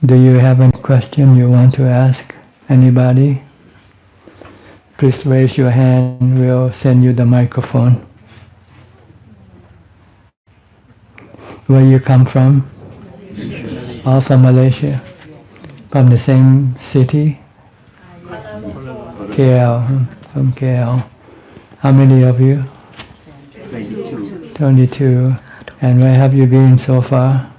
Do you have any question you want to ask? Anybody? Please raise your hand. We'll send you the microphone. Where you come from? All from Malaysia? From the same city? KL. From KL. How many of you? 22. And where have you been so far?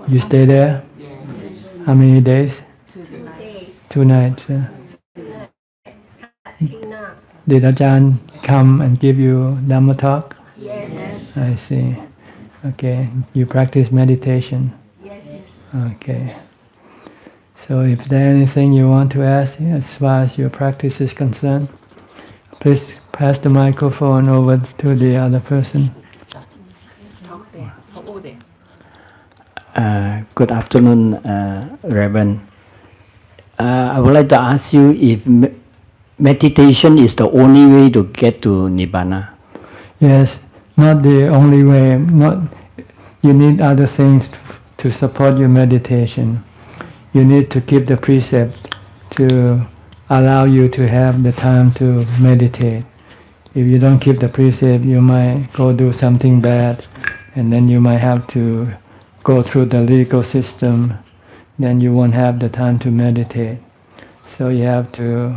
You stay there? Yes. How many days? 2 nights. Did Ajahn come and give you Dhamma talk? Yes. I see. Okay. You practice meditation? Yes. Okay. So if there's anything you want to ask as far as your practice is concerned, please pass the microphone over to the other person. Good afternoon, Reverend. I would like to ask you if meditation is the only way to get to Nibbana. Yes, not the only way. You need other things to support your meditation. You need to keep the precept to allow you to have the time to meditate. If you don't keep the precept, you might go do something bad, and then you might have to go through the legal system. Then you won't have the time to meditate. So you have to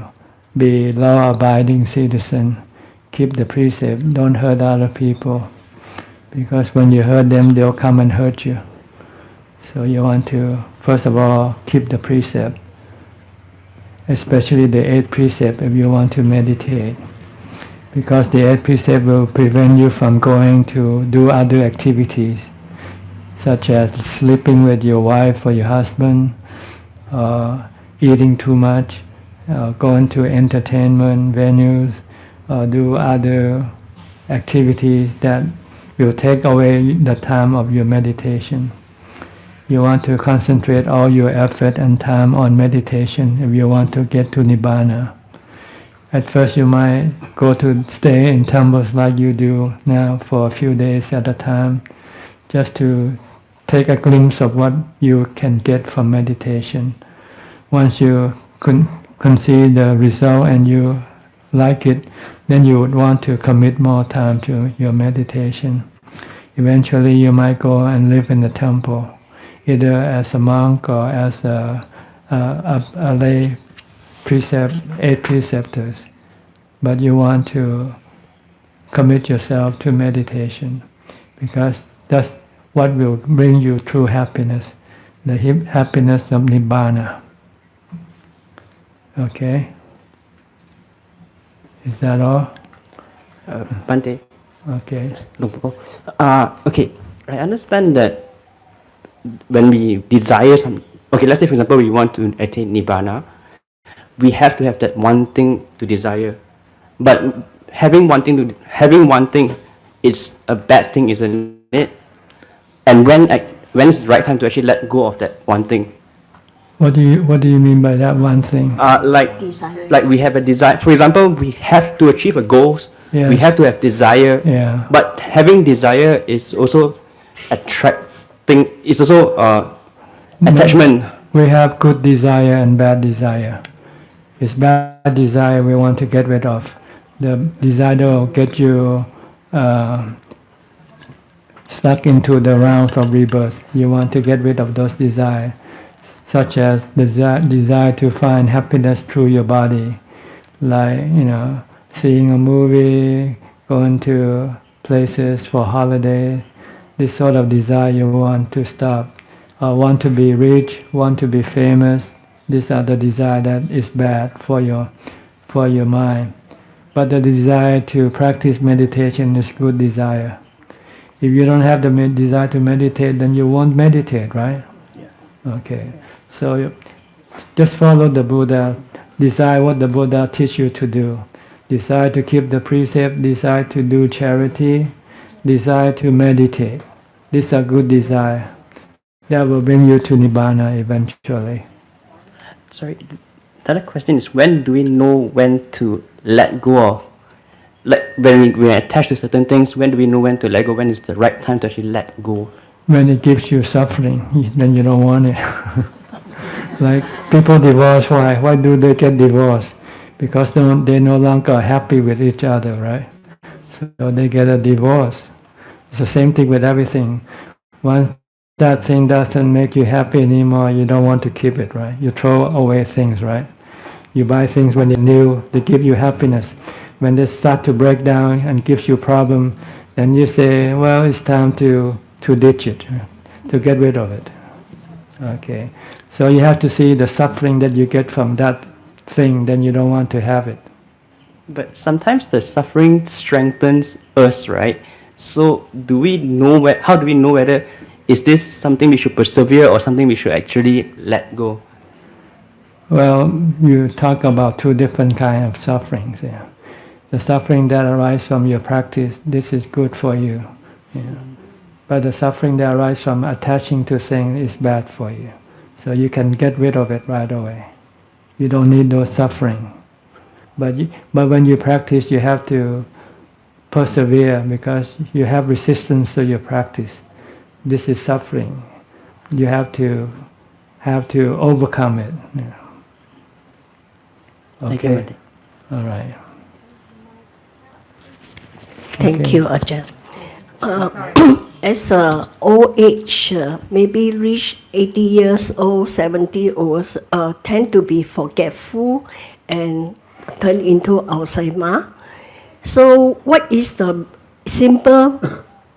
be law-abiding citizen. Keep the precept. Don't hurt other people, because when you hurt them, they'll come and hurt you. So you want to, first of all, keep the precept, especially the 8th precept if you want to meditate, because the 8th precept will prevent you from going to do other activities, such as sleeping with your wife or your husband, eating too much, going to entertainment venues, do other activities that will take away the time of your meditation. You want to concentrate all your effort and time on meditation if you want to get to Nibbana. At first you might go to stay in temples like you do now for a few days at a time, just to take a glimpse of what you can get from meditation. Once you can see the result and you like it, then you would want to commit more time to your meditation. Eventually you might go and live in the temple, either as a monk or as a lay precept, 8 preceptors. But you want to commit yourself to meditation, because that's what will bring you true happiness, the happiness of Nibbana. Okay? Is that all? Bante. Okay. Okay, I understand that when we desire some, okay, let's say for example we want to attain Nibbana, we have to have that one thing to desire. But having one thing, it's a bad thing, isn't it? And when is the right time to actually let go of that one thing? What do you mean by that one thing? Like we have a desire. For example, we have to achieve a goal. Yes. We have to have desire. Yeah. But having desire is also attracting. It's also attachment. We have good desire and bad desire. It's bad desire we want to get rid of. The desire will get you stuck into the round of rebirth. You want to get rid of those desires, such as desire to find happiness through your body, like seeing a movie, going to places for holiday. This sort of desire you want to stop. Want to be rich, want to be famous. These are the desire that is bad for your mind. But the desire to practice meditation is good desire. If you don't have the desire to meditate, then you won't meditate, right? Yeah. Okay. So just follow the Buddha. Desire what the Buddha teach you to do. Desire to keep the precept, desire to do charity, desire to meditate. These are good desire. That will bring you to Nibbana eventually. Sorry, the other question is, when do we know when to let go of? Like when we're attached to certain things, when do we know when to let go? When is the right time to actually let go? when it gives you suffering, then you don't want it. Like people divorce, why? Why do they get divorced? Because they no longer happy with each other, right? So they get a divorce. It's the same thing with everything. Once that thing doesn't make you happy anymore, you don't want to keep it, right? You throw away things, right? You buy things when they're new, they give you happiness. When they start to break down and gives you problem, then you say, well, it's time to ditch it, to get rid of it. Okay. So you have to see the suffering that you get from that thing, then you don't want to have it. But sometimes the suffering strengthens us, right? So do we know how do we know whether is this something we should persevere or something we should actually let go? Well, you talk about two different kinds of sufferings. Yeah. The suffering that arises from your practice, this is good for you. Yeah. But the suffering that arises from attaching to things is bad for you. So you can get rid of it right away. You don't need those suffering. But when you practice, you have to persevere because you have resistance to your practice. This is suffering. You have to overcome it. Yeah. Okay. All right. Thank you, Ajahn. As old age, maybe reach 80 years old, 70 or tend to be forgetful and turn into Alzheimer. So what is the simple,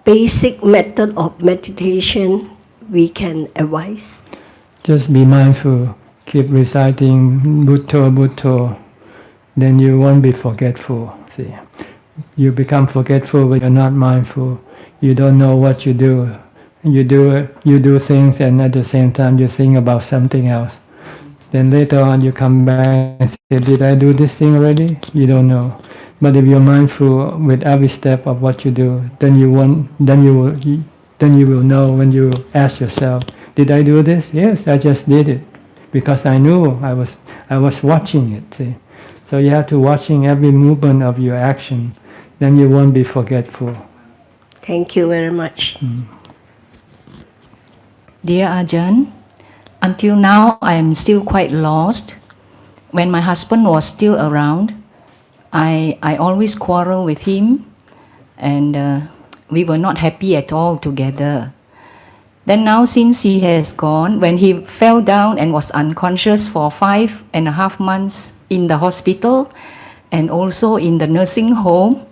basic method of meditation we can advise? Just be mindful. Keep reciting Bhutto, Bhutto. Then you won't be forgetful. See, you become forgetful when you're not mindful. You don't know what you do. You do things, and at the same time you think about something else. Then later on you come back and say, "Did I do this thing already?" You don't know. But if you're mindful with every step of what you do, then you will know when you ask yourself, "Did I do this?" Yes, I just did it, because I knew I was watching it. See? So you have to watching every movement of your action. Then you won't be forgetful. Thank you very much. Dear Ajahn, until now I am still quite lost. When my husband was still around, I always quarrel with him, and we were not happy at all together. Then now, since he has gone, when he fell down and was unconscious for 5.5 months in the hospital and also in the nursing home,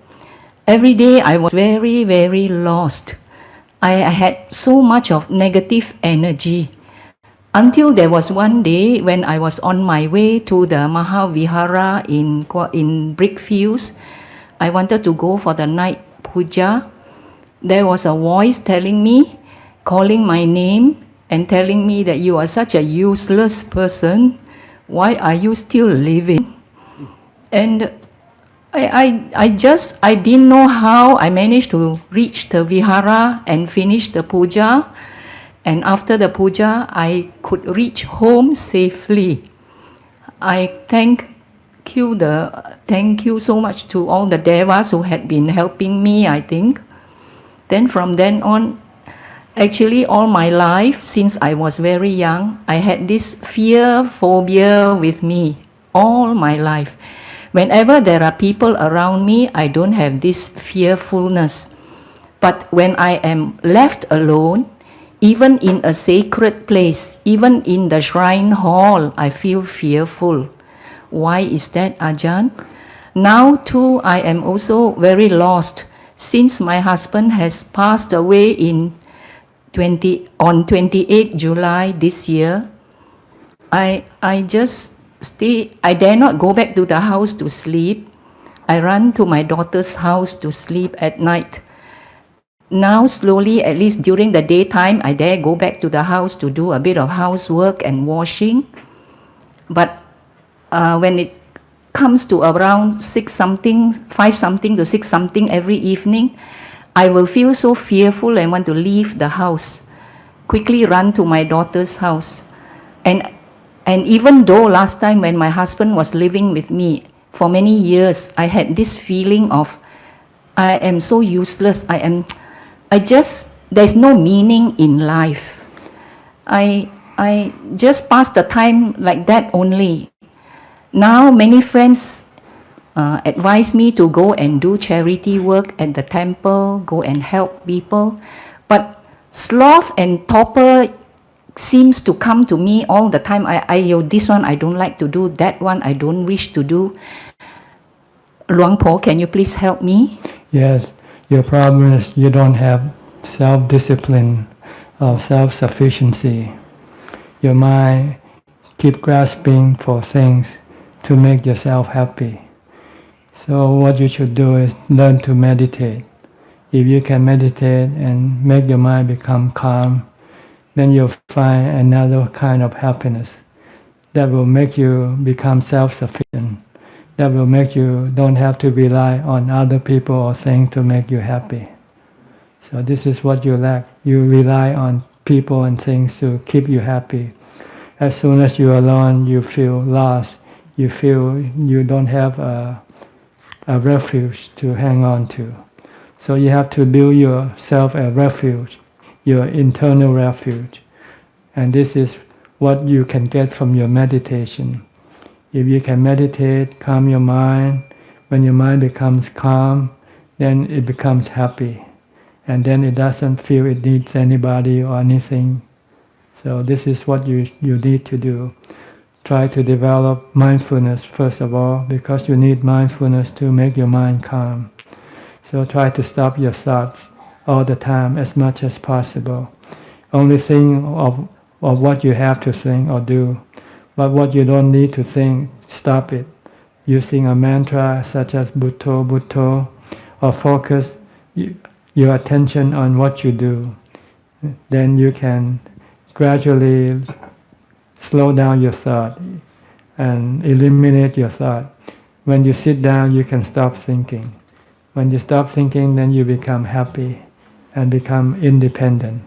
every day I was very, very lost. I had so much of negative energy. Until there was one day when I was on my way to the Mahavihara in Brickfields. I wanted to go for the night puja. There was a voice telling me, calling my name and telling me that you are such a useless person. Why are you still living? And I didn't know how I managed to reach the vihara and finish the puja. And after the puja, I could reach home safely. I thank you so much to all the devas who had been helping me, I think. Then from then on, actually all my life, since I was very young, I had this phobia with me all my life. Whenever there are people around me, I don't have this fearfulness. But when I am left alone, even in a sacred place, even in the shrine hall, I feel fearful. Why is that, Ajahn? Now too, I am also very lost. Since my husband has passed away on 28 July this year, I just stay. I dare not go back to the house to sleep. I run to my daughter's house to sleep at night. Now slowly, at least during the daytime, I dare go back to the house to do a bit of housework and washing. But when it comes to around 5 something to 6 something every evening, I will feel so fearful and want to leave the house, quickly run to my daughter's house. And even though last time when my husband was living with me for many years, I had this feeling of I am so useless. I just there's no meaning in life. I just pass the time like that only. Now many friends advise me to go and do charity work at the temple, go and help people. But sloth and torpor seems to come to me all the time. This one I don't like to do, that one I don't wish to do. Luang Po, can you please help me? Yes, your problem is you don't have self-discipline or self-sufficiency. Your mind keep grasping for things to make yourself happy. So what you should do is learn to meditate. If you can meditate and make your mind become calm, then you'll find another kind of happiness that will make you become self-sufficient. That will make you don't have to rely on other people or things to make you happy. So this is what you lack. You rely on people and things to keep you happy. As soon as you're alone, you feel lost. You feel you don't have a refuge to hang on to. So you have to build yourself a refuge, your internal refuge. And this is what you can get from your meditation. If you can meditate, calm your mind, when your mind becomes calm, then it becomes happy. And then it doesn't feel it needs anybody or anything. So this is what you need to do. Try to develop mindfulness first of all, because you need mindfulness to make your mind calm. So try to stop your thoughts all the time as much as possible. Only think of what you have to think or do. But what you don't need to think, stop it. Using a mantra such as Bhutto, Bhutto, or focus your attention on what you do. Then you can gradually slow down your thought and eliminate your thought. When you sit down, you can stop thinking. When you stop thinking, then you become happy and become independent.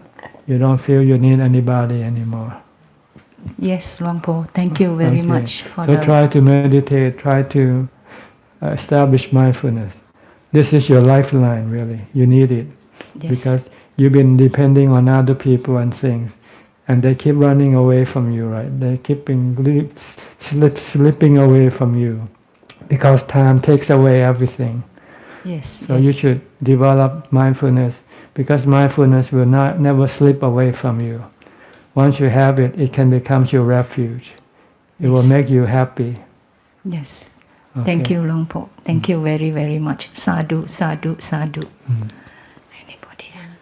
You don't feel you need anybody anymore. Yes, Luang Po, thank you very much for So try to meditate, try to establish mindfulness. This is your lifeline, really. You need it. Yes. Because you've been depending on other people and things, and they keep running away from you, right? They keep slipping away from you, because time takes away everything. Yes. So you should develop mindfulness, because mindfulness will never slip away from you. Once you have it, it can become your refuge. It will make you happy. Yes. Okay. Thank you, Luang Po. Thank you very, very much. Sadhu, sadhu, sadhu. Anybody else?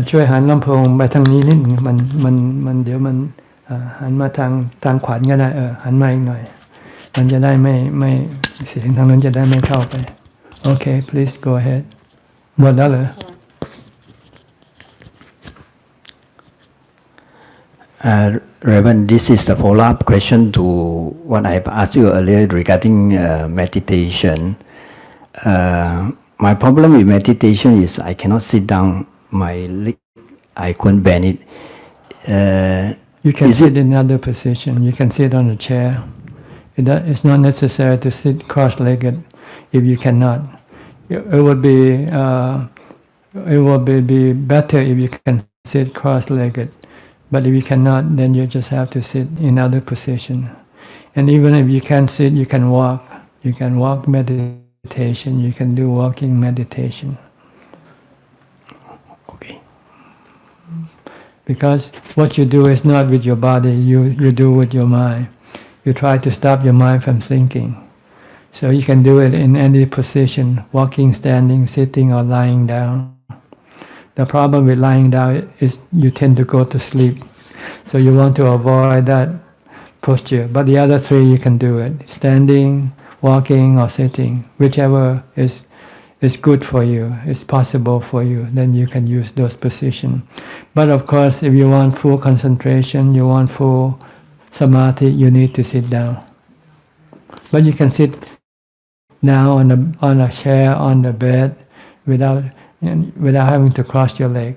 ช่วยหันลำโพงไปทางนี้นิดนึงมันเดี๋ยวมันหันมาทางขวานก็ได้หันมาอีกหน่อยมันจะได้ไม่เสียงทางนั้นจะได้ไม่เข้าไปโอเค please go ahead หมดแล้วเหรอReverend, this is a follow-up question to what I've asked you earlier regarding meditation. My problem with meditation is I cannot sit down. My leg, I couldn't bend it. You can sit in another position. You can sit on a chair. It's not necessary to sit cross-legged if you cannot. It would be better if you can sit cross-legged. But if you cannot, then you just have to sit in other position. And even if you can't sit, you can walk. You can walk meditation. You can do walking meditation. Okay. Because what you do is not with your body, you do with your mind. You try to stop your mind from thinking. So you can do it in any position, walking, standing, sitting, or lying down. The problem with lying down is you tend to go to sleep. So you want to avoid that posture. But the other three you can do it. Standing, walking, or sitting. Whichever is good for you, is possible for you, then you can use those positions. But of course, if you want full concentration, you want full samadhi, you need to sit down. But you can sit down on a chair, on the bed, without having to cross your leg.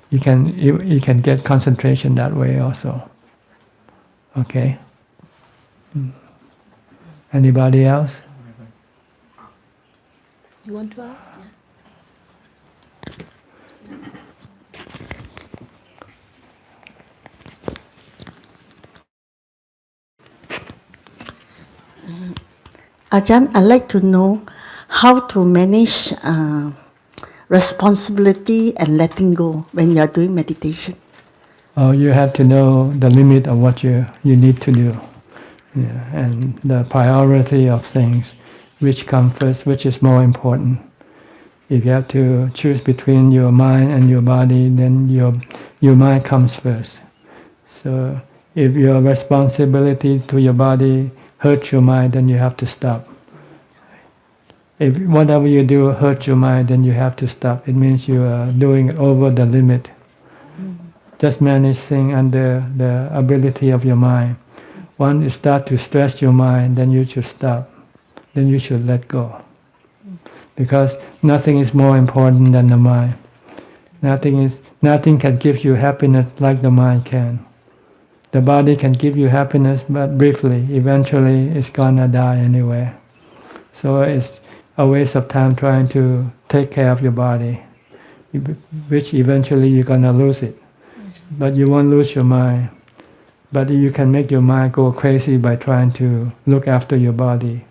You can get concentration that way also. Okay. Anybody else? You want to ask? Ajahn, I'd like to know how to manage responsibility and letting go when you are doing meditation. You have to know the limit of what you need to do, and the priority of things, which come first, which is more important. If you have to choose between your mind and your body, then your mind comes first. So if your responsibility to your body hurts your mind, then you have to stop. If whatever you do hurts your mind, then you have to stop. It means you are doing it over the limit. Just manage things under the ability of your mind. Once you start to stress your mind, then you should stop. Then you should let go. Because nothing is more important than the mind. Nothing can give you happiness like the mind can. The body can give you happiness, but briefly. Eventually, it's gonna die anyway. So it's a waste of time trying to take care of your body, which eventually you're gonna lose it. But you won't lose your mind. But you can make your mind go crazy by trying to look after your body,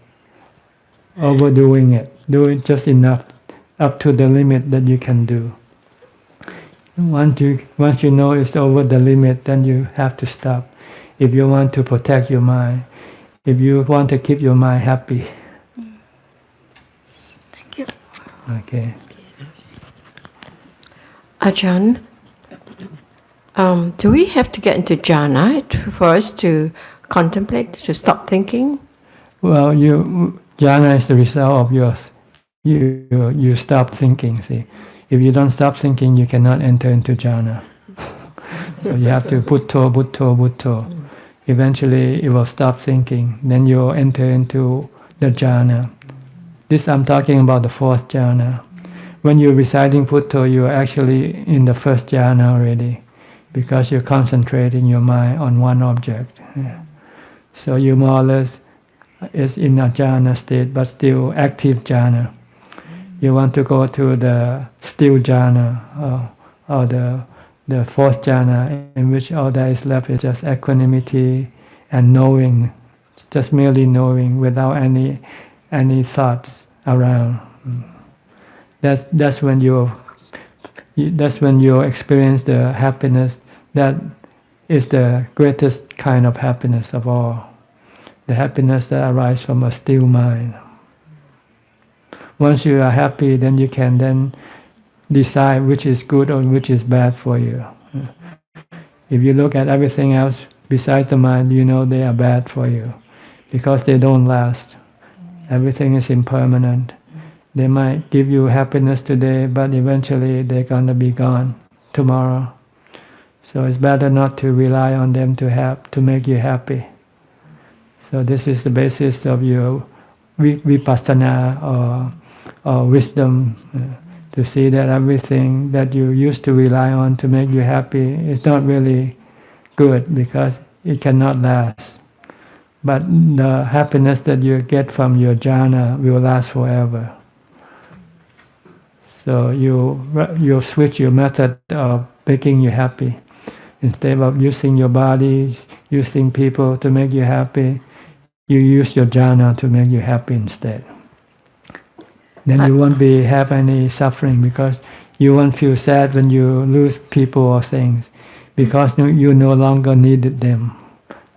overdoing it. Do it just enough, up to the limit that you can do. Once you know it's over the limit, then you have to stop. If you want to protect your mind, if you want to keep your mind happy. Thank you. Okay. Ajahn, do we have to get into jhana for us to contemplate, to stop thinking? Well, jhana is the result of yours. You stop thinking. See, if you don't stop thinking, you cannot enter into jhana. So you have to butto, butto, butto. Eventually, it will stop thinking. Then you'll enter into the jhana. This I'm talking about the fourth jhana. When you're reciting butto, you're actually in the first jhana already, because you're concentrating your mind on one object. Yeah. So you more or less is in a jhana state, but still active jhana. You want to go to the still jhana, or the fourth jhana, in which all that is left is just equanimity and knowing, just merely knowing without any thoughts around. That's when you experience the happiness that is the greatest kind of happiness of all. The happiness that arises from a still mind. Once you are happy, then you can then decide which is good or which is bad for you. If you look at everything else besides the mind, you know they are bad for you, because they don't last. Everything is impermanent. They might give you happiness today, but eventually they're going to be gone tomorrow. So it's better not to rely on them to make you happy. So this is the basis of your vipassana or wisdom, to see that everything that you used to rely on to make you happy is not really good, because it cannot last. But the happiness that you get from your jhana will last forever. So you switch your method of making you happy. Instead of using your body, using people to make you happy, you use your jhana to make you happy instead. Then you won't have any suffering, because you won't feel sad when you lose people or things, because you no longer needed them.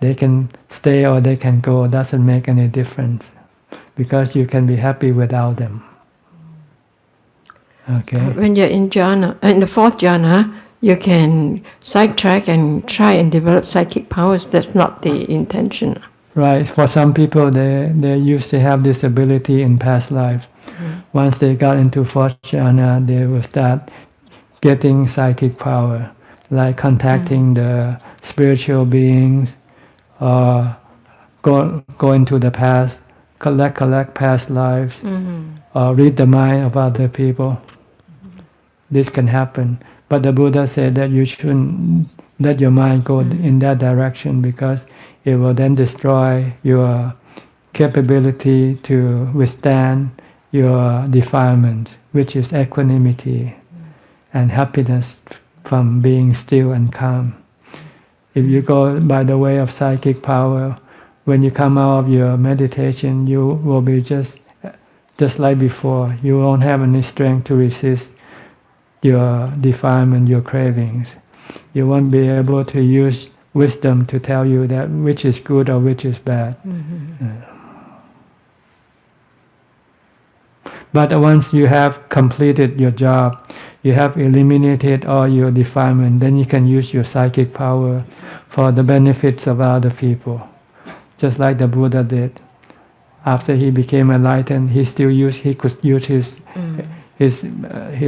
They can stay or they can go. It doesn't make any difference, because you can be happy without them. Okay. When you're in jhana, in the fourth jhana, you can sidetrack and try and develop psychic powers. That's not the intention. Right. For some people, they used to have this ability in past lives. Once they got into fourth jhana, they will start getting psychic power, like contacting the spiritual beings, or go into the past, collect past lives, or read the mind of other people. This can happen. But the Buddha said that you shouldn't let your mind go in that direction, because it will then destroy your capability to withstand your defilement, which is equanimity and happiness from being still and calm. If you go by the way of psychic power, when you come out of your meditation, you will be just like before. You won't have any strength to resist your defilement, your cravings. You won't be able to use wisdom to tell you that which is good or which is bad. But once you have completed your job, you have eliminated all your defilement, then you can use your psychic power for the benefits of other people. Just like the Buddha did. After he became enlightened, he could use his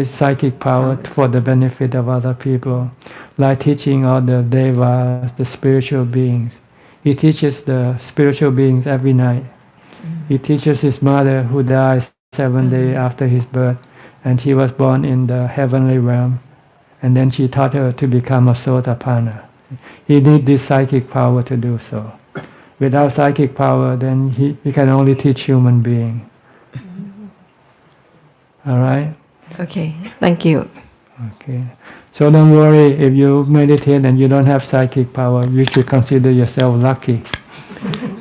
psychic power for the benefit of other people, like teaching all the devas, the spiritual beings. He teaches the spiritual beings every night. He teaches his mother, who died 7 days after his birth, and she was born in the heavenly realm, and then she taught her to become a Sotapanna. He needs this psychic power to do so. Without psychic power, then he can only teach human beings. All right? Okay, thank you. Okay. So don't worry, if you meditate and you don't have psychic power, you should consider yourself lucky.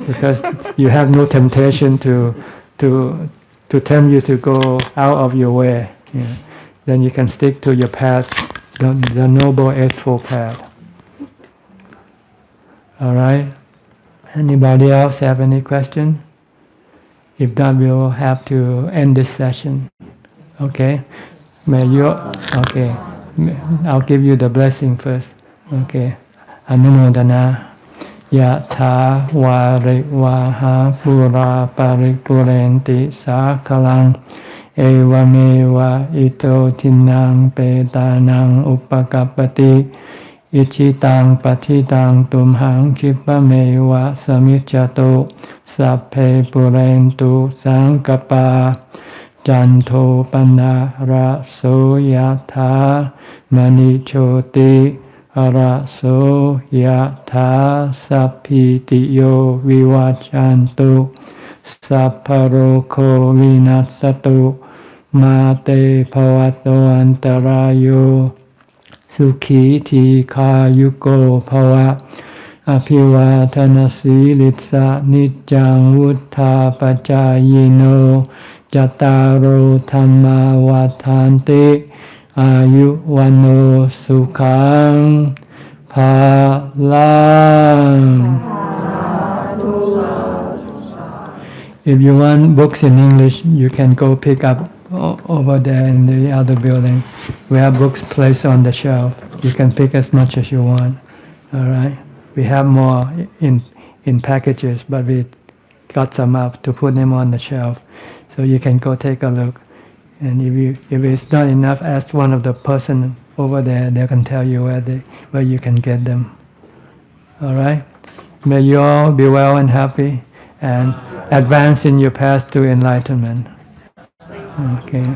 Because you have no temptation to tempt you to go out of your way. Yeah. Then you can stick to your path, the noble eightfold path. All right? Anybody else have any question? If not, we'll have to end this session. Okay? Okay. I'll give you the blessing first. Okay. Anumodana. Yatha varivaha pura paripurenti sakalang evameva ito tinang petanang upakapati ichitang patitang tumhang kipameva samichato sapphe purentu sankapa janto panara soyatha manichoti araso yatha sappitiyo vivachantu sapparoko vinasatu mate pavato antarayo sukhi tikayuko phava apivatanasi litsa nijjang vuttha pacayino jataro dhamma vatanti ayuvano sukhang phalang. If you want books in English, you can go pick up over there in the other building. We have books placed on the shelf. You can pick as much as you want. All right. We have more in packages, but we got some up to put them on the shelf, so you can go take a look. And if it's not enough, ask one of the person over there. They can tell you where you can get them. All right. May you all be well and happy, and advance in your path to enlightenment. Okay.